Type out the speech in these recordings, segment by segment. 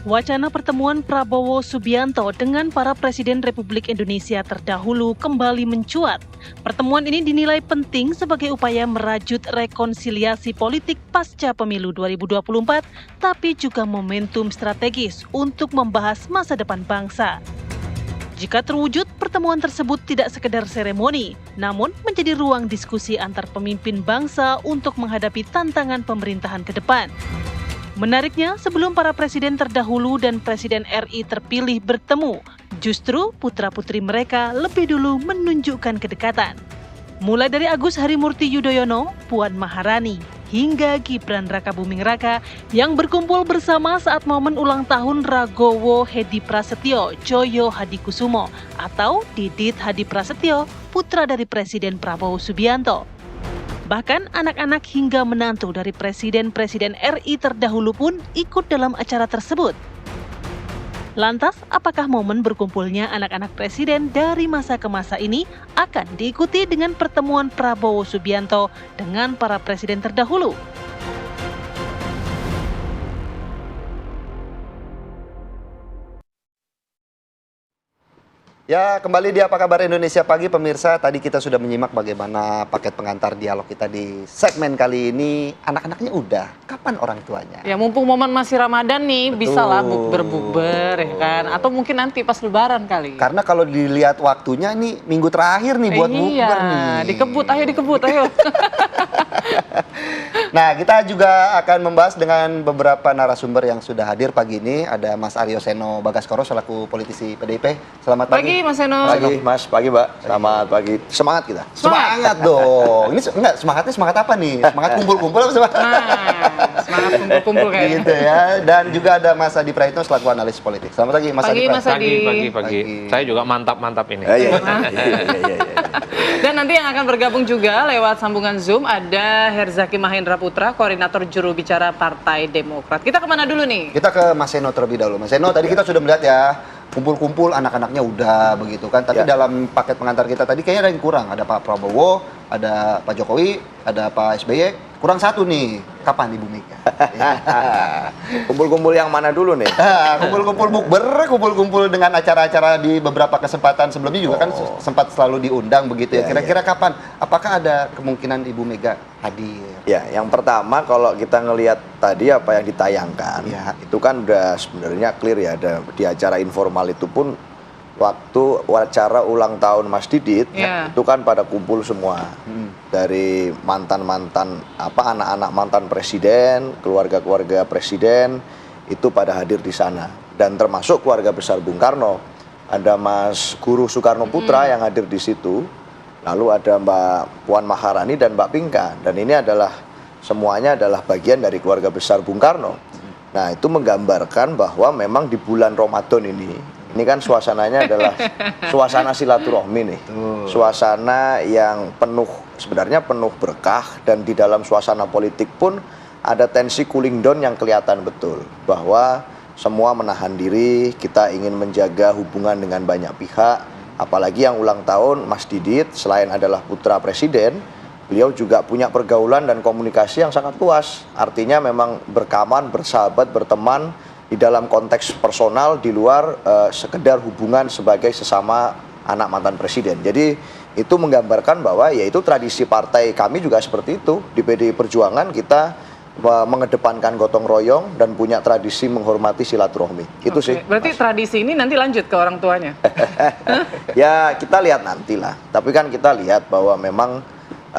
Wacana pertemuan Prabowo Subianto dengan para Presiden Republik Indonesia terdahulu kembali mencuat. Pertemuan ini dinilai penting sebagai upaya merajut rekonsiliasi politik pasca pemilu 2024, tapi juga momentum strategis untuk membahas masa depan bangsa. Jika terwujud, pertemuan tersebut tidak sekedar seremoni, namun menjadi ruang diskusi antar pemimpin bangsa untuk menghadapi tantangan pemerintahan ke depan. Menariknya, sebelum para presiden terdahulu dan Presiden RI terpilih bertemu, justru putra-putri mereka lebih dulu menunjukkan kedekatan. Mulai dari Agus Harimurti Yudhoyono, Puan Maharani, hingga Gibran Rakabuming Raka yang berkumpul bersama saat momen ulang tahun Ragowo Hedi Prasetyo Joyo Hadikusumo atau Didit Hadi Prasetyo, putra dari Presiden Prabowo Subianto. Bahkan anak-anak hingga menantu dari presiden-presiden RI terdahulu pun ikut dalam acara tersebut. Lantas, apakah momen berkumpulnya anak-anak presiden dari masa ke masa ini akan diikuti dengan pertemuan Prabowo Subianto dengan para presiden terdahulu? Ya, kembali di Apa Kabar Indonesia Pagi, pemirsa. Tadi kita sudah menyimak bagaimana paket pengantar dialog kita di segmen kali ini. Anak-anaknya udah, kapan orang tuanya? Ya, mumpung momen masih Ramadan nih, bisa lah bukber ya kan? Atau mungkin nanti pas Lebaran kali. Karena kalau dilihat waktunya ini minggu terakhir nih buat bukber nih. Dikebut, ayo. Nah, kita juga akan membahas dengan beberapa narasumber yang sudah hadir pagi ini. Ada Mas Aryo Seno Bagaskoro selaku politisi PDIP. Selamat pagi. Mas Seno. Pagi Mas, pagi Mbak. Selamat pagi. Semangat kita. Semangat dong. Ini enggak semangatnya semangat apa nih? Semangat kumpul-kumpul apa semangat? Semangat kumpul-kumpul kayaknya. Gitu ya. Dan juga ada Mas Adi Praitno selaku analis politik. Selamat pagi Mas Adi. Pagi. Saya juga mantap ini. Iya. Dan nanti yang akan bergabung juga lewat sambungan Zoom ada Herzaki Mahendra Putra, koordinator juru bicara Partai Demokrat. Kita kemana dulu nih? Kita ke Mas Seno terlebih dahulu. Mas Seno, tadi kita sudah melihat ya, kumpul-kumpul anak-anaknya udah begitu kan. Tapi dalam paket pengantar kita tadi kayaknya ada yang kurang. Ada Pak Prabowo, ada Pak Jokowi, ada Pak SBY. Kurang satu nih. Kapan Ibu Mega? Kumpul-kumpul yang mana dulu nih? Kumpul-kumpul bukber, kumpul-kumpul dengan acara-acara di beberapa kesempatan sebelumnya juga kan sempat selalu diundang begitu ya. Kira-kira kapan? Apakah ada kemungkinan Ibu Mega hadir? Ya, yang pertama kalau kita ngelihat tadi apa yang ditayangkan, itu kan udah sebenarnya clear ya. Ada di acara informal itu pun waktu acara ulang tahun Mas Didit, itu kan pada kumpul semua. Dari mantan-mantan anak-anak mantan presiden, keluarga-keluarga presiden itu pada hadir di sana. Dan termasuk keluarga besar Bung Karno. Ada Mas Guru Soekarno Putra yang hadir di situ. Lalu ada Mbak Puan Maharani dan Mbak Pinka. Dan ini adalah semuanya adalah bagian dari keluarga besar Bung Karno. Nah, itu menggambarkan bahwa memang di bulan Ramadan ini kan suasananya adalah suasana silaturahmi nih. Suasana yang sebenarnya penuh berkah, dan di dalam suasana politik pun ada tensi cooling down yang kelihatan betul. Bahwa semua menahan diri, kita ingin menjaga hubungan dengan banyak pihak. Apalagi yang ulang tahun Mas Didit, selain adalah putra presiden, beliau juga punya pergaulan dan komunikasi yang sangat luas. Artinya memang berkawan, bersahabat, berteman, di dalam konteks personal di luar sekedar hubungan sebagai sesama anak mantan presiden. Jadi itu menggambarkan bahwa yaitu tradisi partai kami juga seperti itu. Di PDI Perjuangan kita mengedepankan gotong royong dan punya tradisi menghormati silaturahmi. Itu sih. Berarti tradisi ini nanti lanjut ke orang tuanya? Ya kita lihat nantilah. Tapi kan kita lihat bahwa memang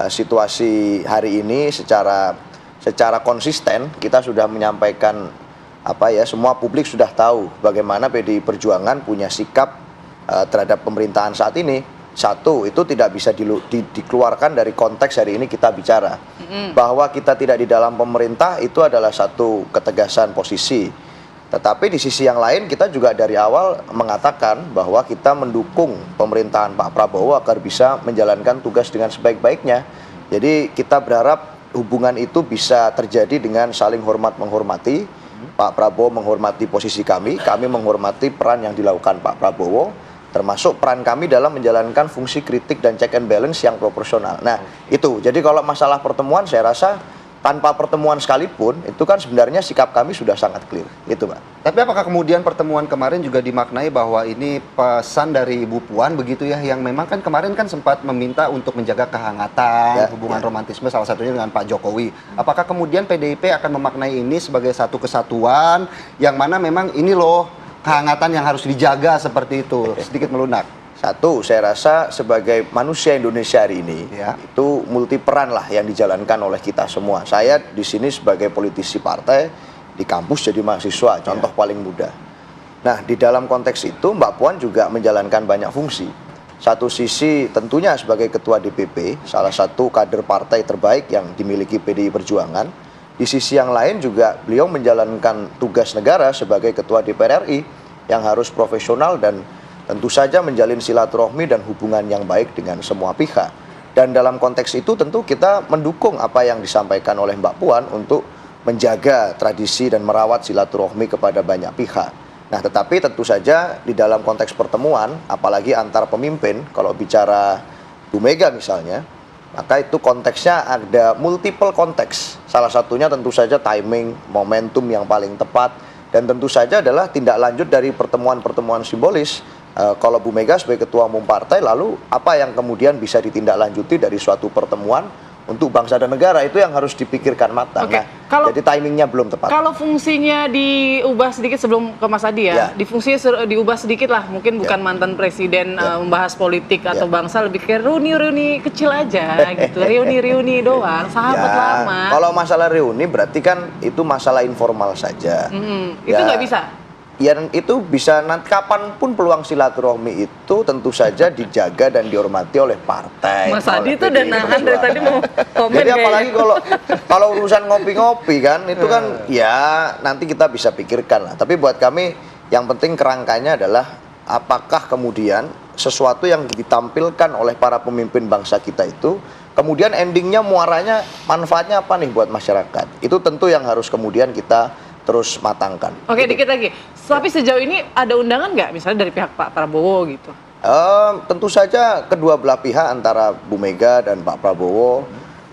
situasi hari ini secara konsisten kita sudah menyampaikan semua publik sudah tahu bagaimana PDI Perjuangan punya sikap terhadap pemerintahan saat ini. Satu, itu tidak bisa dikeluarkan dari konteks hari ini kita bicara. Bahwa kita tidak di dalam pemerintah itu adalah satu ketegasan posisi. Tetapi di sisi yang lain kita juga dari awal mengatakan bahwa kita mendukung pemerintahan Pak Prabowo agar bisa menjalankan tugas dengan sebaik-baiknya. Jadi kita berharap hubungan itu bisa terjadi dengan saling hormat-menghormati. Pak Prabowo menghormati posisi kami menghormati peran yang dilakukan Pak Prabowo, termasuk peran kami dalam menjalankan fungsi kritik dan check and balance yang proporsional. Nah, itu. Jadi kalau masalah pertemuan saya rasa tanpa pertemuan sekalipun, itu kan sebenarnya sikap kami sudah sangat clear, gitu Pak. Tapi apakah kemudian pertemuan kemarin juga dimaknai bahwa ini pesan dari Ibu Puan begitu ya, yang memang kan kemarin kan sempat meminta untuk menjaga kehangatan hubungan romantisme salah satunya dengan Pak Jokowi. Apakah kemudian PDIP akan memaknai ini sebagai satu kesatuan yang mana memang ini loh kehangatan yang harus dijaga seperti itu, sedikit melunak? Satu, saya rasa sebagai manusia Indonesia hari ini, itu multi peran lah yang dijalankan oleh kita semua. Saya di sini sebagai politisi partai, di kampus jadi mahasiswa, contoh paling mudah. Nah, di dalam konteks itu Mbak Puan juga menjalankan banyak fungsi. Satu sisi tentunya sebagai ketua DPP, salah satu kader partai terbaik yang dimiliki PDI Perjuangan. Di sisi yang lain juga beliau menjalankan tugas negara sebagai ketua DPR RI yang harus profesional dan tentu saja menjalin silaturahmi dan hubungan yang baik dengan semua pihak. Dan dalam konteks itu tentu kita mendukung apa yang disampaikan oleh Mbak Puan untuk menjaga tradisi dan merawat silaturahmi kepada banyak pihak. Nah, tetapi tentu saja di dalam konteks pertemuan, apalagi antar pemimpin, kalau bicara Bu Mega misalnya, maka itu konteksnya ada multiple konteks. Salah satunya tentu saja timing, momentum yang paling tepat, dan tentu saja adalah tindak lanjut dari pertemuan-pertemuan simbolis. Kalau Bu Mega sebagai ketua umum partai, lalu apa yang kemudian bisa ditindaklanjuti dari suatu pertemuan untuk bangsa dan negara, itu yang harus dipikirkan matang. Oke. Nah, jadi timingnya belum tepat. Kalau fungsinya diubah sedikit sebelum ke Mas Adi ya, di fungsinya diubah sedikit lah, mungkin bukan mantan presiden membahas politik atau bangsa, lebih ke reuni-reuni kecil aja gitu, reuni-reuni doang, sahabat lama. Kalau masalah reuni berarti kan itu masalah informal saja. Itu nggak bisa? Ya, itu bisa nanti kapanpun peluang silaturahmi itu tentu saja dijaga dan dihormati oleh partai. Mas Adi tuh udah nahan dari tadi mau komen. Jadi apalagi kalau urusan ngopi-ngopi kan itu kan ya nanti kita bisa pikirkan lah. Tapi buat kami yang penting kerangkanya adalah apakah kemudian sesuatu yang ditampilkan oleh para pemimpin bangsa kita itu kemudian endingnya muaranya manfaatnya apa nih buat masyarakat. Itu tentu yang harus kemudian kita terus matangkan. Oke, dikit lagi. Tapi sejauh ini ada undangan nggak, misalnya dari pihak Pak Prabowo gitu? Tentu saja kedua belah pihak antara Bu Mega dan Pak Prabowo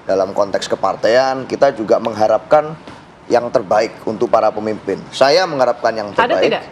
dalam konteks kepartean kita juga mengharapkan yang terbaik untuk para pemimpin. Saya mengharapkan yang terbaik. Ada tidak?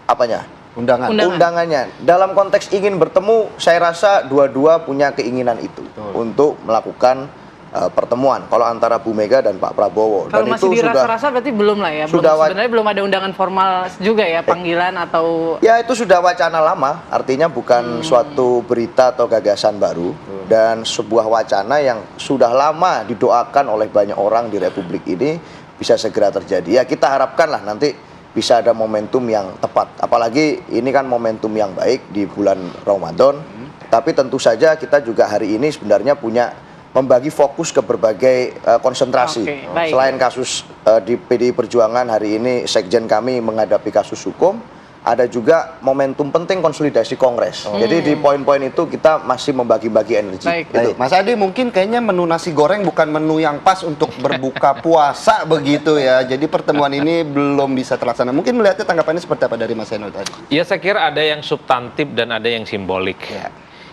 Apanya? Undangannya. Dalam konteks ingin bertemu, saya rasa dua-dua punya keinginan itu untuk melakukan pertemuan kalau antara Bu Mega dan Pak Prabowo. Kalau dan masih itu dirasa-rasa berarti belum lah ya. Sebenarnya belum ada undangan formal juga ya, panggilan atau... Ya, itu sudah wacana lama, artinya bukan suatu berita atau gagasan baru, dan sebuah wacana yang sudah lama didoakan oleh banyak orang di Republik ini bisa segera terjadi. Ya, kita harapkanlah nanti bisa ada momentum yang tepat. Apalagi ini kan momentum yang baik di bulan Ramadan, tapi tentu saja kita juga hari ini sebenarnya punya membagi fokus ke berbagai konsentrasi. Selain kasus di PDI Perjuangan hari ini, sekjen kami menghadapi kasus hukum, ada juga momentum penting konsolidasi Kongres. Jadi di poin-poin itu kita masih membagi-bagi energi. Baik. Mas Adi, mungkin kayaknya menu nasi goreng bukan menu yang pas untuk berbuka puasa begitu ya. Jadi pertemuan ini belum bisa terlaksana. Mungkin melihatnya tanggapannya seperti apa dari Mas Eno tadi? Ya, saya kira ada yang substantif dan ada yang simbolik.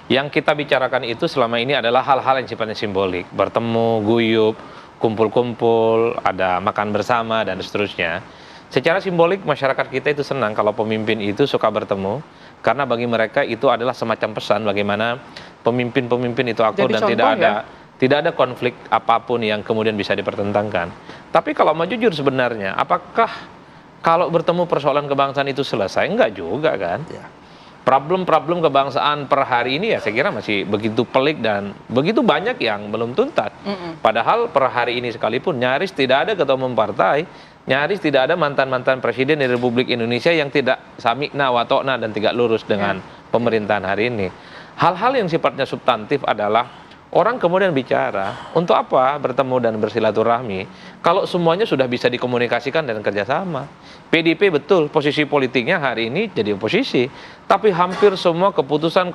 Yang kita bicarakan itu selama ini adalah hal-hal yang sifatnya simbolik. Bertemu, guyup, kumpul-kumpul, ada makan bersama, dan seterusnya. Secara simbolik, masyarakat kita itu senang kalau pemimpin itu suka bertemu, karena bagi mereka itu adalah semacam pesan bagaimana pemimpin-pemimpin itu akur dan tidak ada konflik apapun yang kemudian bisa dipertentangkan. Tapi kalau mau jujur sebenarnya, apakah kalau bertemu persoalan kebangsaan itu selesai? Enggak juga kan? Problem-problem kebangsaan per hari ini ya saya kira masih begitu pelik dan begitu banyak yang belum tuntas. Padahal per hari ini sekalipun nyaris tidak ada ketua umum partai, nyaris tidak ada mantan-mantan presiden di Republik Indonesia yang tidak samikna watokna dan tidak lurus dengan pemerintahan hari ini. Hal-hal yang sifatnya substantif adalah orang kemudian bicara, untuk apa bertemu dan bersilaturahmi kalau semuanya sudah bisa dikomunikasikan dan kerjasama. PDIP betul, posisi politiknya hari ini jadi oposisi, tapi hampir semua keputusan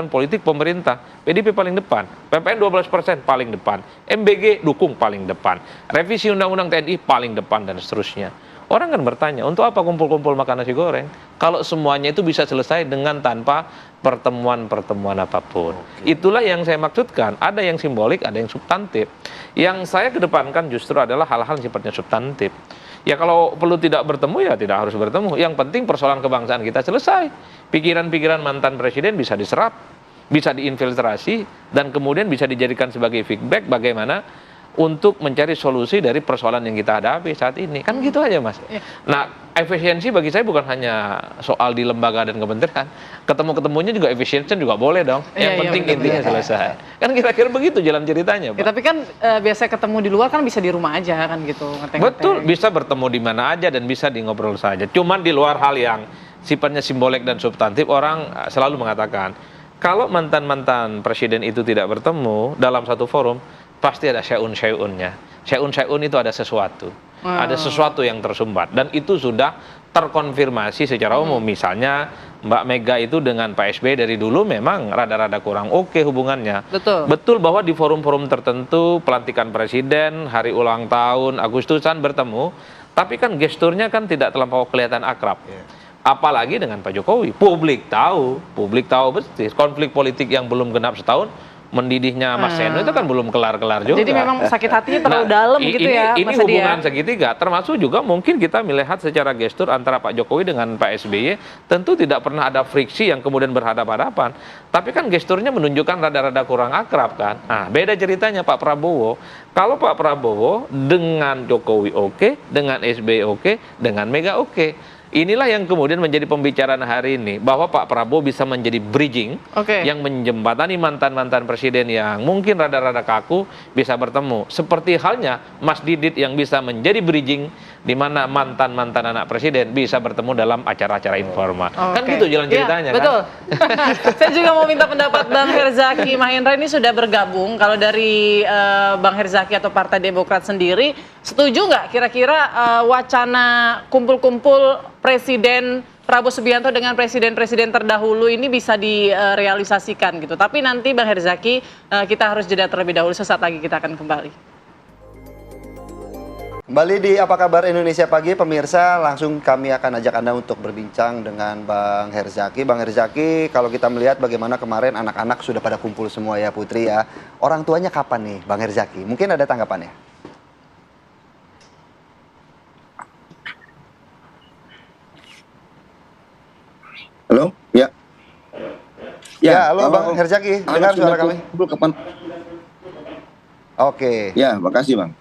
politik pemerintah, PDIP paling depan, PPN 12% paling depan, MBG dukung paling depan, revisi Undang-Undang TNI paling depan, dan seterusnya. Orang kan bertanya, untuk apa kumpul-kumpul makan nasi goreng? Kalau semuanya itu bisa selesai dengan tanpa pertemuan-pertemuan apapun. Itulah yang saya maksudkan, ada yang simbolik, ada yang substantif. Yang saya kedepankan justru adalah hal-hal yang sifatnya substantif. Ya kalau perlu tidak bertemu ya tidak harus bertemu. Yang penting persoalan kebangsaan kita selesai. Pikiran-pikiran mantan presiden bisa diserap, bisa diinfiltrasi, dan kemudian bisa dijadikan sebagai feedback bagaimana untuk mencari solusi dari persoalan yang kita hadapi saat ini. Kan gitu aja, Mas. Nah, efisiensi bagi saya bukan hanya soal di lembaga dan kementerian. Ketemu-ketemunya juga efisiensi juga boleh dong. Yang penting intinya selesai. Kan kira-kira begitu jalan ceritanya, Pak. Ya, tapi kan biasa ketemu di luar kan bisa di rumah aja kan gitu. Betul, bisa bertemu di mana aja dan bisa di ngobrol saja. Cuman di luar hal yang sifatnya simbolik dan substantif, orang selalu mengatakan, kalau mantan-mantan presiden itu tidak bertemu dalam satu forum, pasti ada syai'un-syai'unnya. Syai'un-syai'un itu ada sesuatu. Ada sesuatu yang tersumbat. Dan itu sudah terkonfirmasi secara umum. Misalnya Mbak Mega itu dengan Pak SBY dari dulu memang rada-rada kurang oke hubungannya. Betul. Betul bahwa di forum-forum tertentu, pelantikan presiden, hari ulang tahun, Agustusan bertemu, tapi kan gesturnya kan tidak terlampau kelihatan akrab. Apalagi dengan Pak Jokowi. Publik tahu persis konflik politik yang belum genap setahun, mendidihnya Mas Seno itu kan belum kelar-kelar juga. Jadi memang sakit hatinya terlalu dalam gitu ya, ini Mas Adi ya. hubungan segitiga, termasuk juga mungkin kita melihat secara gestur antara Pak Jokowi dengan Pak SBY, tentu tidak pernah ada friksi yang kemudian berhadapan-hadapan. Tapi kan gesturnya menunjukkan rada-rada kurang akrab kan. Nah, beda ceritanya Pak Prabowo. Kalau Pak Prabowo dengan Jokowi oke, dengan SBY oke, dengan Mega oke. Inilah yang kemudian menjadi pembicaraan hari ini, bahwa Pak Prabowo bisa menjadi bridging yang menjembatani mantan-mantan presiden yang mungkin rada-rada kaku bisa bertemu. Seperti halnya Mas Didit yang bisa menjadi bridging di mana mantan-mantan anak presiden bisa bertemu dalam acara-acara informal. Kan gitu jalan ceritanya, betul. Kan? Saya juga mau minta pendapat Bang Herzaki Mahendra, ini sudah bergabung. Kalau dari Bang Herzaki atau Partai Demokrat sendiri, setuju nggak kira-kira wacana kumpul-kumpul Presiden Prabowo Subianto dengan presiden-presiden terdahulu ini bisa direalisasikan gitu? Tapi nanti Bang Herzaki, kita harus jeda terlebih dahulu, sesaat lagi kita akan kembali. Kembali di Apa Kabar Indonesia Pagi, pemirsa, langsung kami akan ajak Anda untuk berbincang dengan Bang Herzaki. Bang Herzaki, kalau kita melihat bagaimana kemarin anak-anak sudah pada kumpul semua ya, Putri ya. Orang tuanya kapan nih, Bang Herzaki? Mungkin ada tanggapannya? Halo, ya. Ya, halo Bang Herzaki, dengar suara kami? Kapan? Oke. Ya, makasih Bang.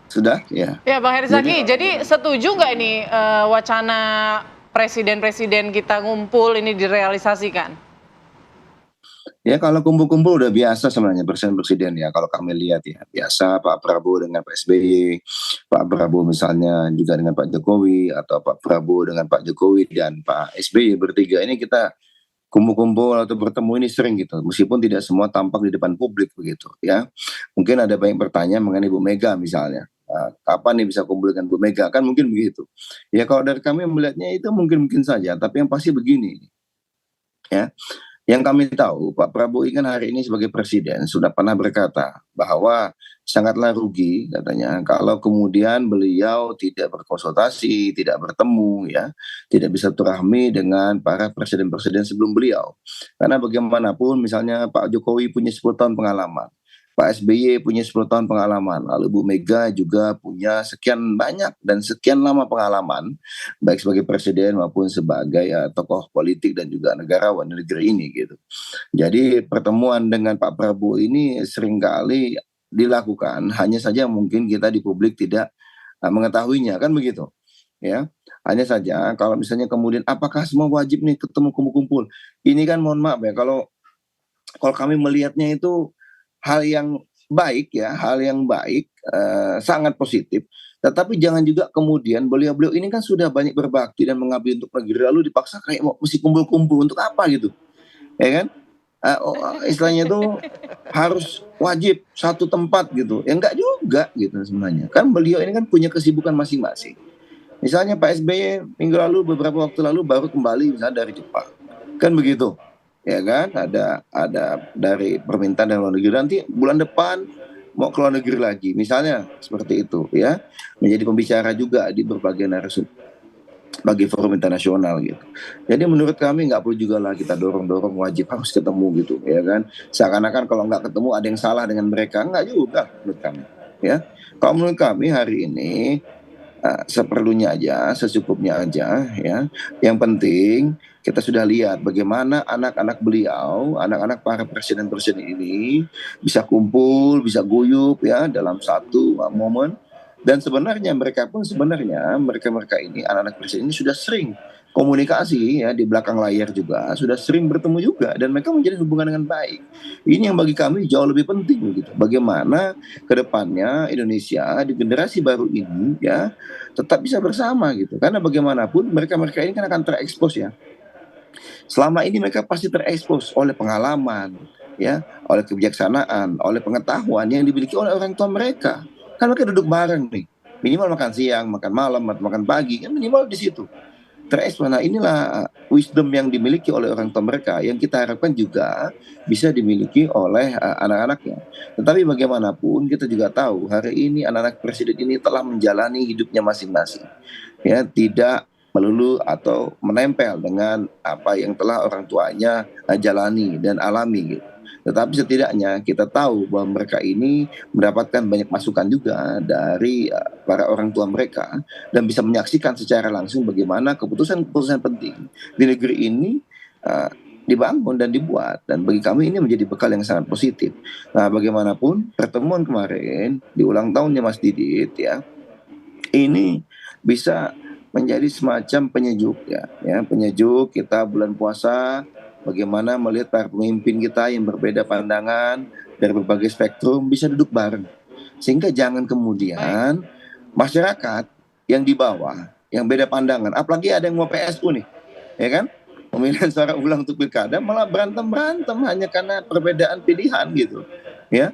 Sudah, ya. Ya, Bang Herzaki, jadi setuju nggak ini wacana presiden-presiden kita ngumpul ini direalisasikan? Ya, kalau kumpul-kumpul udah biasa sebenarnya presiden-presiden ya. Kalau kami lihat ya, biasa Pak Prabowo dengan Pak SBY, Pak Prabowo misalnya juga dengan Pak Jokowi, atau Pak Prabowo dengan Pak Jokowi dan Pak SBY bertiga ini kita kumpul-kumpul atau bertemu ini sering gitu, meskipun tidak semua tampak di depan publik begitu ya. Mungkin ada banyak bertanya mengenai Bu Mega misalnya. Kapan nih bisa kumpul dengan Bu Mega, kan mungkin begitu ya. Kalau dari kami melihatnya itu mungkin saja, tapi yang pasti begini ya, yang kami tahu Pak Prabowo kan hari ini sebagai presiden sudah pernah berkata bahwa sangatlah rugi katanya kalau kemudian beliau tidak berkonsultasi, tidak bertemu ya, tidak bisa berahmi dengan para presiden-presiden sebelum beliau. Karena bagaimanapun misalnya Pak Jokowi punya 10 tahun pengalaman, Pak SBY punya 10 tahun pengalaman, lalu Bu Mega juga punya sekian banyak dan sekian lama pengalaman, baik sebagai presiden maupun sebagai tokoh politik dan juga negarawan di negeri ini gitu. Jadi pertemuan dengan Pak Prabowo ini seringkali dilakukan, hanya saja mungkin kita di publik tidak mengetahuinya, kan begitu ya. Hanya saja kalau misalnya kemudian apakah semua wajib nih ketemu kumpul-kumpul, ini kan mohon maaf ya, kalau kami melihatnya itu hal yang baik ya, hal yang baik, sangat positif. Tetapi jangan juga kemudian beliau-beliau ini kan sudah banyak berbakti dan mengabdi untuk negeri, lalu dipaksa kayak mesti kumpul-kumpul untuk apa gitu, ya kan? Istilahnya itu harus wajib satu tempat gitu, ya enggak juga gitu sebenarnya. Kan beliau ini kan punya kesibukan masing-masing. Misalnya Pak SBY minggu lalu, beberapa waktu lalu baru kembali misalnya dari Jepang, kan begitu. Ya kan, ada dari permintaan dari luar negeri, nanti bulan depan mau ke luar negeri lagi, misalnya seperti itu ya, menjadi pembicara juga di berbagai narasum bagi forum internasional gitu. Jadi menurut kami nggak perlu juga lah kita dorong-dorong wajib harus ketemu gitu ya kan. Seakan-akan kalau nggak ketemu ada yang salah dengan mereka, nggak juga menurut kami ya. Kalau menurut kami hari ini seperlunya aja, secukupnya aja ya. Yang penting kita sudah lihat bagaimana anak-anak beliau, anak-anak para presiden-presiden ini bisa kumpul, bisa guyup ya dalam satu momen. Dan sebenarnya mereka ini anak-anak presiden ini sudah sering komunikasi ya di belakang layar juga, sudah sering bertemu juga dan mereka menjalin hubungan dengan baik. Ini yang bagi kami jauh lebih penting gitu. Bagaimana ke depannya Indonesia di generasi baru ini ya tetap bisa bersama gitu. Karena bagaimanapun mereka ini kan akan terekspos ya. Selama ini mereka pasti terekspos oleh pengalaman ya, oleh kebijaksanaan, oleh pengetahuan yang dimiliki oleh orang tua mereka. Kan mereka duduk bareng nih, minimal makan siang, makan malam, atau makan pagi, kan minimal di situ. Terekspos. Nah inilah wisdom yang dimiliki oleh orang tua mereka yang kita harapkan juga bisa dimiliki oleh anak-anaknya. Tetapi bagaimanapun kita juga tahu hari ini anak-anak presiden ini telah menjalani hidupnya masing-masing. Ya, tidak melulu atau menempel dengan apa yang telah orang tuanya jalani dan alami gitu. Tetapi setidaknya kita tahu bahwa mereka ini mendapatkan banyak masukan juga dari para orang tua mereka dan bisa menyaksikan secara langsung bagaimana keputusan-keputusan penting di negeri ini dibangun dan dibuat, dan bagi kami ini menjadi bekal yang sangat positif. Nah, bagaimanapun pertemuan kemarin di ulang tahunnya Mas Didit ya, ini bisa menjadi semacam penyejuk ya penyejuk kita bulan puasa. Bagaimana melihat para pemimpin kita yang berbeda pandangan dari berbagai spektrum bisa duduk bareng. Sehingga jangan kemudian masyarakat yang di bawah, yang beda pandangan, apalagi ada yang mau PSU nih, ya kan? Pemilihan suara ulang untuk pilkada malah berantem hanya karena perbedaan pilihan gitu. Ya,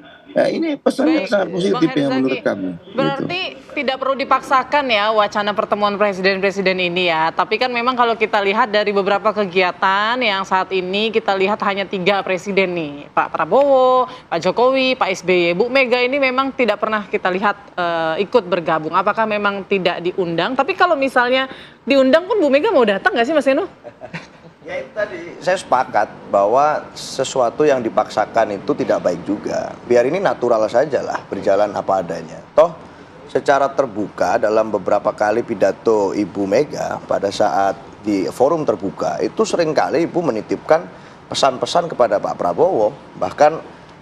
ini pesan yang sangat positif ya menurut kami. Berarti tidak perlu dipaksakan ya wacana pertemuan presiden-presiden ini ya. Tapi kan memang kalau kita lihat dari beberapa kegiatan yang saat ini kita lihat hanya 3 presiden nih. Pak Prabowo, Pak Jokowi, Pak SBY. Bu Mega ini memang tidak pernah kita lihat ikut bergabung. Apakah memang tidak diundang? Tapi kalau misalnya diundang pun Bu Mega mau datang nggak sih Mas Eno? Ya itu tadi, saya sepakat bahwa sesuatu yang dipaksakan itu tidak baik juga. Biar ini natural saja lah, berjalan apa adanya. Toh secara terbuka dalam beberapa kali pidato Ibu Mega pada saat di forum terbuka, itu seringkali Ibu menitipkan pesan-pesan kepada Pak Prabowo. Bahkan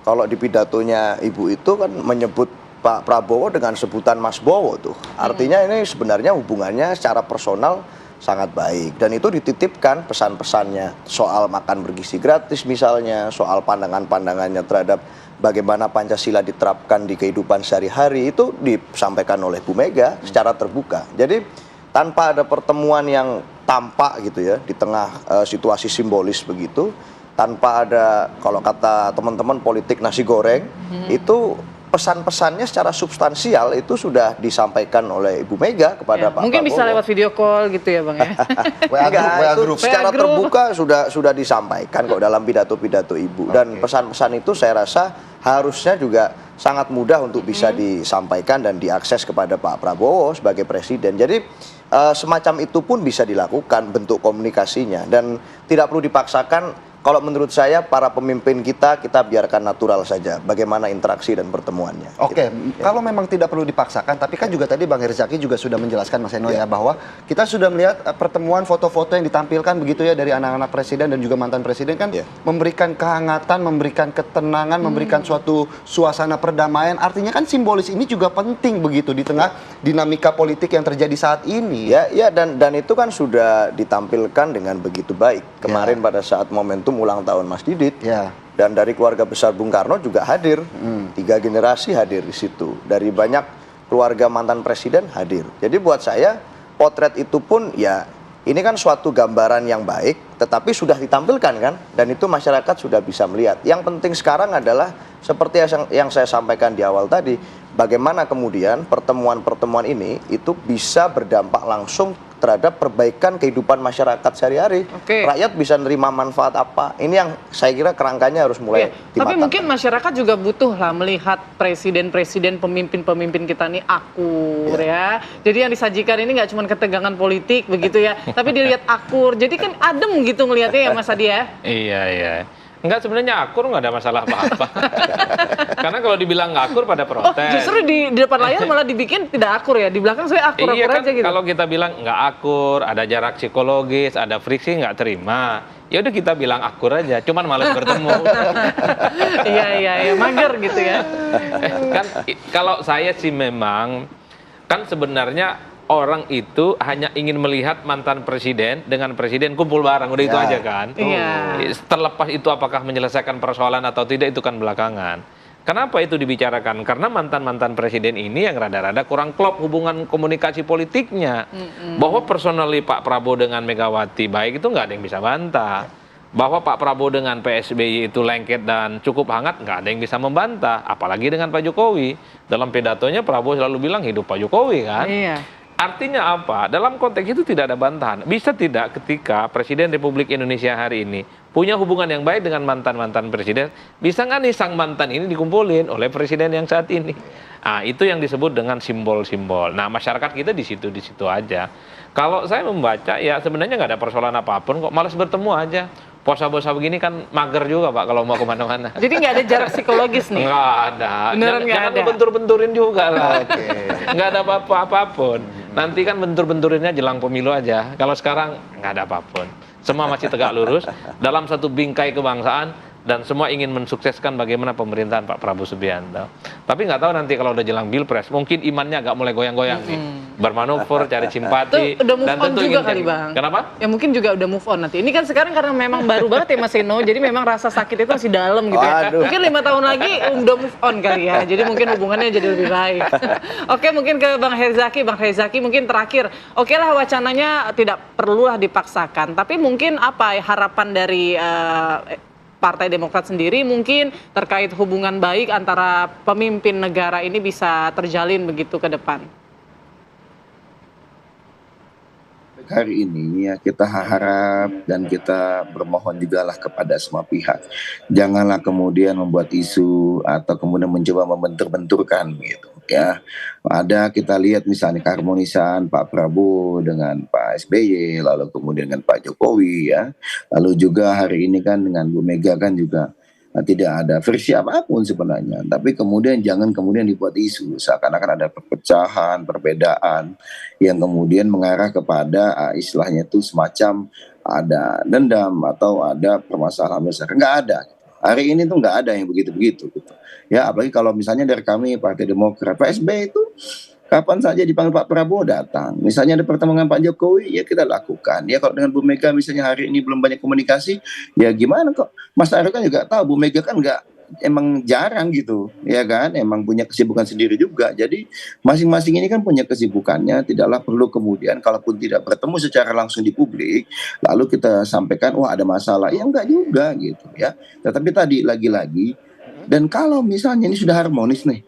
kalau di pidatonya Ibu itu kan menyebut Pak Prabowo dengan sebutan Mas Bowo tuh. Artinya ini sebenarnya hubungannya secara personal sangat baik, dan itu dititipkan pesan-pesannya soal makan bergizi gratis misalnya, soal pandangan-pandangannya terhadap bagaimana Pancasila diterapkan di kehidupan sehari-hari, itu disampaikan oleh Bu Mega secara terbuka. Jadi tanpa ada pertemuan yang tampak gitu ya di tengah situasi simbolis begitu, tanpa ada, kalau kata teman-teman politik nasi goreng, itu pesan-pesannya secara substansial itu sudah disampaikan oleh Ibu Mega kepada Pak mungkin Prabowo. Bisa lewat video call gitu ya Bang ya. WA group secara terbuka sudah disampaikan kok dalam pidato-pidato Ibu. Dan pesan-pesan itu saya rasa harusnya juga sangat mudah untuk bisa disampaikan dan diakses kepada Pak Prabowo sebagai presiden. Jadi semacam itu pun bisa dilakukan bentuk komunikasinya dan tidak perlu dipaksakan. Kalau menurut saya para pemimpin kita biarkan natural saja bagaimana interaksi dan pertemuannya. Oke, kalau memang tidak perlu dipaksakan, tapi kan juga tadi Bang Herzaki juga sudah menjelaskan Mas Eno ya bahwa kita sudah melihat pertemuan foto-foto yang ditampilkan begitu ya dari anak-anak presiden dan juga mantan presiden kan memberikan kehangatan, memberikan ketenangan, memberikan suatu suasana perdamaian. Artinya kan simbolis ini juga penting begitu di tengah dinamika politik yang terjadi saat ini. Ya, dan itu kan sudah ditampilkan dengan begitu baik. Kemarin pada saat momentum ulang tahun Mas Didit, dan dari keluarga besar Bung Karno juga hadir, 3 generasi hadir di situ, dari banyak keluarga mantan presiden hadir. Jadi buat saya potret itu pun ya ini kan suatu gambaran yang baik, tetapi sudah ditampilkan kan, dan itu masyarakat sudah bisa melihat. Yang penting sekarang adalah seperti yang saya sampaikan di awal tadi, bagaimana kemudian pertemuan-pertemuan ini itu bisa berdampak langsung terhadap perbaikan kehidupan masyarakat sehari-hari. Rakyat bisa nerima manfaat apa? Ini yang saya kira kerangkanya harus mulai dimatangkan. Tapi mungkin masyarakat juga butuh lah melihat presiden-presiden, pemimpin-pemimpin kita ini akur ya. Jadi yang disajikan ini nggak cuma ketegangan politik begitu ya, tapi dilihat akur. Jadi kan adem gitu ngelihatnya ya Mas Adi ya. Iya. Enggak, sebenarnya akur nggak ada masalah apa-apa. Karena kalau dibilang nggak akur pada protes. Justru di depan layar malah dibikin tidak akur ya. Di belakang saya akur-akur Iya kan, aja gitu. kalau kita bilang nggak akur, ada jarak psikologis, ada friksi nggak terima. Ya udah kita bilang akur aja, cuman malas bertemu. Iya, mager gitu ya. Kan kalau saya sih memang kan sebenarnya orang itu hanya ingin melihat mantan presiden dengan presiden kumpul bareng, udah itu aja kan. Terlepas itu apakah menyelesaikan persoalan atau tidak itu kan belakangan. Kenapa itu dibicarakan? Karena mantan-mantan presiden ini yang rada-rada kurang klop hubungan komunikasi politiknya. Bahwa personally Pak Prabowo dengan Megawati baik itu nggak ada yang bisa bantah. Bahwa Pak Prabowo dengan PSBY itu lengket dan cukup hangat, nggak ada yang bisa membantah. Apalagi dengan Pak Jokowi. Dalam pidatonya Prabowo selalu bilang hidup Pak Jokowi kan. Artinya apa? Dalam konteks itu tidak ada bantahan. Bisa tidak ketika Presiden Republik Indonesia hari ini punya hubungan yang baik dengan mantan-mantan presiden, bisa nggak nih sang mantan ini dikumpulin oleh presiden yang saat ini? Nah, itu yang disebut dengan simbol-simbol. Nah, masyarakat kita di situ aja. Kalau saya membaca, ya sebenarnya nggak ada persoalan apapun kok, malas bertemu aja. Posa-posa begini kan mager juga Pak kalau mau kemana-mana. Jadi nggak ada jarak psikologis nih? Nggak ada. Beneran nggak ada? Bentur-benturin juga lah. Nggak ada apapun. Nanti kan bentur-benturinnya jelang pemilu aja. Kalau sekarang nggak ada apapun. Semua masih tegak lurus dalam satu bingkai kebangsaan dan semua ingin mensukseskan bagaimana pemerintahan Pak Prabowo Subianto. Tapi nggak tahu nanti kalau udah jelang Pilpres, mungkin imannya agak mulai goyang-goyang nih. Bermanuver, cari simpati. Udah move dan on tentu juga ingin kali Bang. Kenapa? Ya mungkin juga udah move on nanti. Ini kan sekarang karena memang baru banget ya Mas Eno, jadi memang rasa sakit itu masih dalam gitu ya. Mungkin 5 tahun lagi udah move on kali ya. Jadi mungkin hubungannya jadi lebih baik. Oke, mungkin ke Bang Herzaki. Bang Herzaki mungkin terakhir. Oke lah, wacananya tidak perlulah dipaksakan. Tapi mungkin apa harapan dari Partai Demokrat sendiri mungkin terkait hubungan baik antara pemimpin negara ini bisa terjalin begitu ke depan? Hari ini ya kita harap dan kita bermohon juga lah kepada semua pihak. Janganlah kemudian membuat isu atau kemudian mencoba membentur-benturkan gitu ya. Ada kita lihat misalnya keharmonisan Pak Prabowo dengan Pak SBY, lalu kemudian dengan Pak Jokowi ya. Lalu juga hari ini kan dengan Bu Mega kan juga tidak ada versi apapun sebenarnya, tapi kemudian jangan kemudian dibuat isu seakan-akan ada perpecahan, perbedaan yang kemudian mengarah kepada istilahnya itu semacam ada dendam atau ada permasalahan besar. Nggak ada. Hari ini tuh nggak ada yang begitu-begitu gitu. Ya, apalagi kalau misalnya dari kami Partai Demokrat, Pak SBY itu kapan saja dipanggil Pak Prabowo datang. Misalnya ada pertemuan Pak Jokowi, ya kita lakukan. Ya kalau dengan Bu Mega misalnya hari ini belum banyak komunikasi, ya gimana kok. Mas Arief kan juga tahu Bu Mega kan nggak emang jarang gitu, ya kan. Emang punya kesibukan sendiri juga. Jadi masing-masing ini kan punya kesibukannya. Tidaklah perlu kemudian kalaupun tidak bertemu secara langsung di publik, lalu kita sampaikan, wah ada masalah. Ya enggak juga gitu ya. Tetapi tadi lagi-lagi, dan kalau misalnya ini sudah harmonis nih,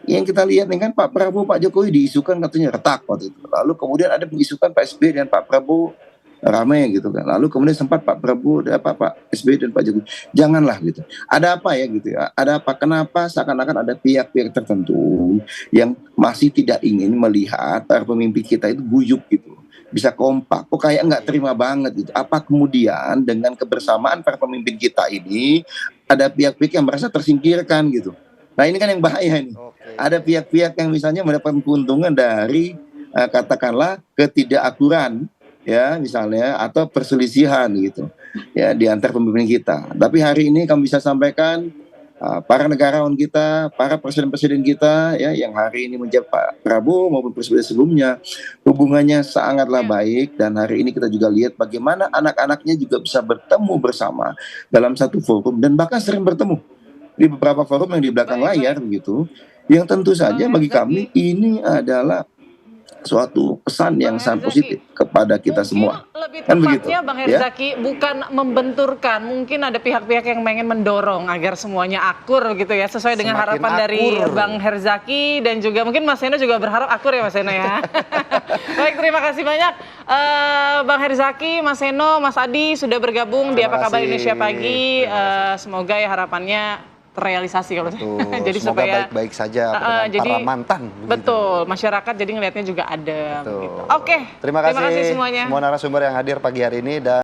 yang kita lihat nih kan Pak Prabowo, Pak Jokowi diisukan katanya retak waktu itu. Lalu kemudian ada mengisukan Pak SBY dan Pak Prabowo ramai gitu kan. Lalu kemudian sempat Pak Prabowo, Pak SBY dan Pak Jokowi. Janganlah gitu. Ada apa ya gitu ya? Ada apa? Kenapa seakan-akan ada pihak-pihak tertentu yang masih tidak ingin melihat para pemimpin kita itu guyup gitu. Bisa kompak, kok kayak nggak terima banget gitu. Apa kemudian dengan kebersamaan para pemimpin kita ini ada pihak-pihak yang merasa tersingkirkan gitu. Nah ini kan yang bahaya nih. Ada pihak-pihak yang misalnya mendapatkan keuntungan dari katakanlah ketidakakuran ya misalnya atau perselisihan gitu ya di antar pemimpin kita. Tapi hari ini kami bisa sampaikan para negarawan kita, para presiden-presiden kita ya yang hari ini menjadi Pak Prabowo maupun presiden sebelumnya hubungannya sangatlah baik dan hari ini kita juga lihat bagaimana anak-anaknya juga bisa bertemu bersama dalam satu forum dan bahkan sering bertemu di beberapa forum yang di belakang layar gitu, yang tentu saja bagi kami ini adalah suatu pesan yang Bang sangat Herzaki, positif kepada kita mungkin semua. lebih Kan begitu, tepatnya Bang ya? Herzaki bukan membenturkan, mungkin ada pihak-pihak yang pengen mendorong agar semuanya akur gitu ya, sesuai dengan Semakin harapan dari akur. Bang Herzaki dan juga mungkin Mas Seno juga berharap akur ya Mas Seno ya. Baik, terima kasih banyak Bang Herzaki, Mas Seno, Mas Adi sudah bergabung di Terima Apa Kabar kasih. Indonesia Pagi. Semoga ya harapannya terrealisasi kalau Tuh, jadi semoga supaya baik-baik saja dengan jadi para mantan. begitu. betul, masyarakat jadi ngelihatnya juga adem Betul. gitu. Oke, Terima kasih semuanya. semua narasumber yang hadir pagi hari ini dan